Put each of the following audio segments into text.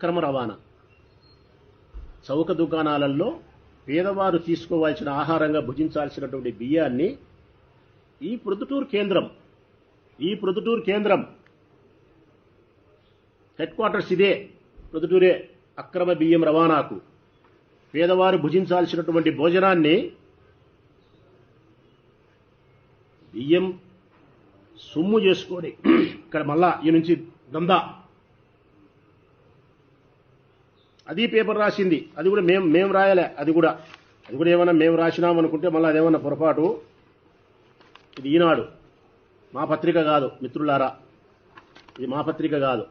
అక్రమ రవాణా. చౌక దుకాణాలలో పేదవారు తీసుకోవాల్సిన ఆహారంగా భుజించాల్సినటువంటి బియ్యాన్ని ఈ ప్రొద్దుటూరు కేంద్రం హెడ్ క్వార్టర్స్ ఇదే ప్రొద్దుటూరే. అక్రమ బియ్యం రవాణాకు పేదవారు భుజించాల్సినటువంటి భోజనాన్ని బియ్యం సొమ్ము చేసుకొని ఇక్కడ మళ్ళా ఈ నుంచి దందా. అది పేపర్ రాసింది, అది కూడా మేము రాయలే. అది కూడా ఏమన్నా మేము రాసినాం అనుకుంటే మళ్ళీ అదేమన్నా పొరపాటు. ఇది ఈనాడు, మా పత్రిక కాదు మిత్రులారా, ఇది మా పత్రిక కాదు.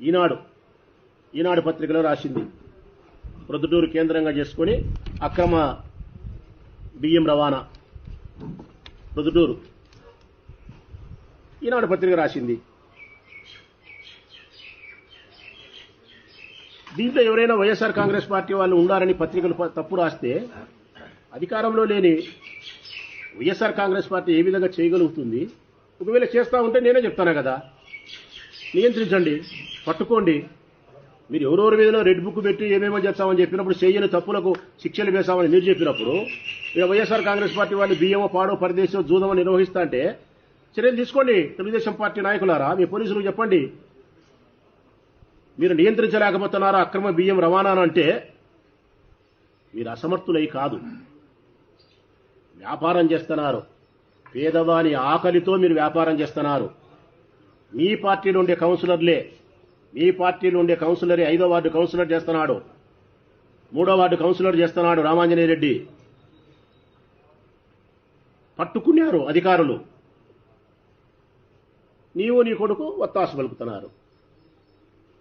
ఈనాడు పత్రికలో రాసింది. ప్రొద్దుటూరు కేంద్రంగా చేసుకొని అక్రమ బియ్యం రవాణా ప్రొద్దుటూరు. ఈనాడు పత్రిక రాసింది. దీంట్లో ఎవరైనా వైఎస్ఆర్ కాంగ్రెస్ పార్టీ వాళ్ళు ఉండాలని పత్రికలు తప్పు రాస్తే అధికారంలో లేని వైఎస్ఆర్ కాంగ్రెస్ పార్టీ ఏ విధంగా చేయగలుగుతుంది? ఒకవేళ చేస్తా ఉంటే నేనే చెప్తాను కదా, నియంత్రించండి, పట్టుకోండి. మీరు ఎవరెవరి మీదనో రెడ్ బుక్ పెట్టి ఏమేమో చేస్తామని చెప్పినప్పుడు, చేయని తప్పులకు శిక్షలు వేసామని మీరు చెప్పినప్పుడు, ఇక వైఎస్ఆర్ కాంగ్రెస్ పార్టీ వాళ్ళు బియ్యమో పాడో పరదేశం జూదమో నిర్వహిస్తా అంటే చర్యలు తీసుకోండి. తెలుగుదేశం పార్టీ నాయకులారా, మీ పోలీసులకు చెప్పండి. మీరు నియంత్రించలేకపోతున్నారా అక్రమ బియ్యం రవాణా అంటే మీరు అసమర్థులై కాదు, వ్యాపారం చేస్తున్నారు. పేదవాని ఆకలితో మీరు వ్యాపారం చేస్తున్నారు. మీ పార్టీలో ఉండే కౌన్సిలర్లే, 5వ వార్డు కౌన్సిలర్ చేస్తున్నాడు, 3వ వార్డు కౌన్సిలర్ చేస్తున్నాడు రామాంజనేయ రెడ్డి. పట్టుకున్నారు అధికారులు, నీవు నీ కొడుకు ఒత్తాసు పలుకుతున్నారు.